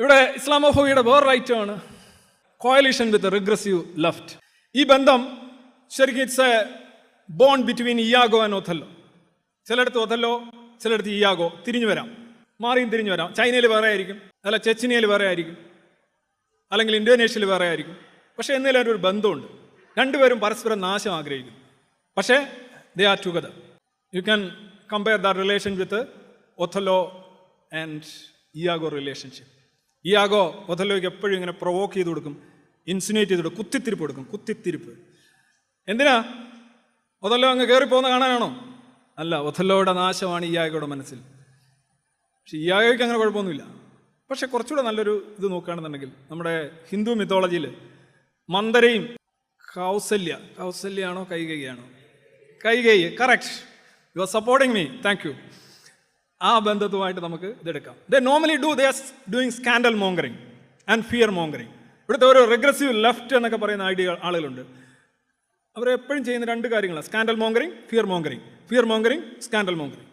ഇവിടെ ഇസ്ലാമോഫോബിയയുടെ വേറൊരു ഐറ്റമാണ് കോയലീഷൻ വിത്ത് റിഗ്രസീവ് ലെഫ്റ്റ്. ഈ ബന്ധം ശരിക്കും it's A bond between Iago and Othello. ചിലയിടത്ത് ഒഥല്ലോ, ചിലയിടത്ത് ഇയാഗോ. തിരിഞ്ഞു വരാം, മാറിയും തിരിഞ്ഞു വരാം. ചൈനയിൽ വേറെ ആയിരിക്കും, അല്ല ചെച്ചിനിയയിൽ വേറെ ആയിരിക്കും, അല്ലെങ്കിൽ ഇന്തോനേഷ്യയിൽ വേറെ ആയിരിക്കും. പക്ഷേ എന്നതിലൊരു ബന്ധമുണ്ട്. രണ്ടുപേരും പരസ്പരം നാശം ആഗ്രഹിക്കുന്നു. പക്ഷേ they are together. You can compare the relation with Othello and Iago relationship. Iago ഒഥല്ലോയ്ക്ക് എപ്പോഴും ഇങ്ങനെ പ്രൊവോക്ക് ചെയ്ത് കൊടുക്കും, ഇൻസിനുവേറ്റ് ചെയ്ത് കൊടുക്കും, കുത്തിത്തിരിപ്പ് കൊടുക്കും. കുത്തിത്തിരിപ്പ് എന്തിനാ? ഒഥല്ലോ അങ്ങ് കയറിപ്പോകുന്ന കാണാനാണോ? അല്ല, ഒഥല്ലോയുടെ നാശമാണ് ഇയാഗോയുടെ മനസ്സിൽ. പക്ഷെ ഇയാഗോയ്ക്ക് അങ്ങനെ കുഴപ്പമൊന്നുമില്ല. പക്ഷെ കുറച്ചുകൂടെ നല്ലൊരു ഇത് നോക്കുകയാണെന്നുണ്ടെങ്കിൽ നമ്മുടെ ഹിന്ദു മിത്തോളജിയിൽ മന്ദരയും കൗസല്യാണോ കൈകേയിയാണോ? Kaikeyi, correct. You are supporting me, thank you. ആ ബന്ധത്തുമായിട്ട് നമുക്ക് ഇതെടുക്കാം. They normally they are doing scandal mongering and fear mongering. ഇവിടുത്തെ ഒരു റിഗ്രസീവ് ലെഫ്റ്റ് എന്നൊക്കെ പറയുന്ന ആളുകളുണ്ട്. അവരെപ്പോഴും ചെയ്യുന്ന രണ്ട് കാര്യങ്ങളാണ്: scandal mongering, fear mongering. Fear mongering, scandal mongering.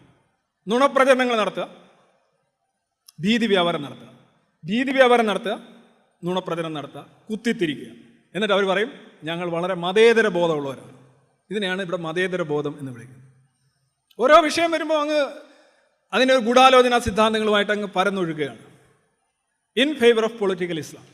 നുണപ്രചരണങ്ങൾ നടത്തുക, ഭീതി വ്യാപാരം നടത്തുക. ഭീതി വ്യാപാരം നടത്തുക, നുണപ്രചരണം നടത്തുക, കുത്തിത്തിരിക്കുക. എന്നിട്ട് അവർ പറയും ഞങ്ങൾ വളരെ മതേതര ബോധമുള്ളവരാണ്. ഇതിനെയാണ് ഇവിടെ മതേതര ബോധം എന്ന് വിളിക്കുന്നത്. ഓരോ വിഷയം വരുമ്പോൾ അങ്ങ് അതിനൊരു ഗൂഢാലോചന സിദ്ധാന്തങ്ങളുമായിട്ട് അങ്ങ് പരന്നൊഴുകുകയാണ്. In favour of political Islam.